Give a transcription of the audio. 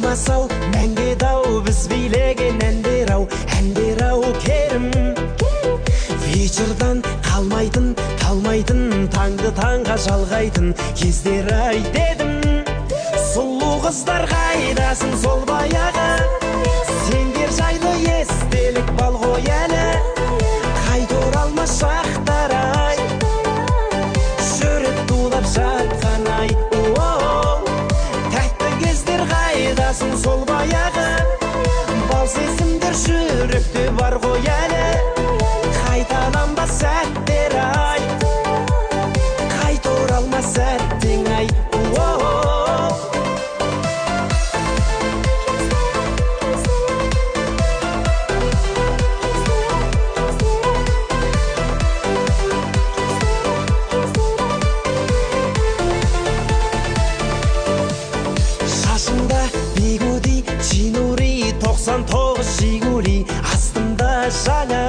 болмасау мәңге дау біз билеген әндер ау керім вечердан қалмайтын таңды таңға жалғайтын кездер ай дедім сұлу қыздар қайдасың сол баяғы сендер жайлы естелік бал ғой әлі қайта оралмас шақтар ай жүрек тулап жатқан ай тәтті кездер қайдасың сол баяғы бал сезімдер жүректе бар ғой әлі қайталанбас сәттер ай қайта оралмас сәттең ай шашымда бигуди чинури 99 жигули астымда жаңа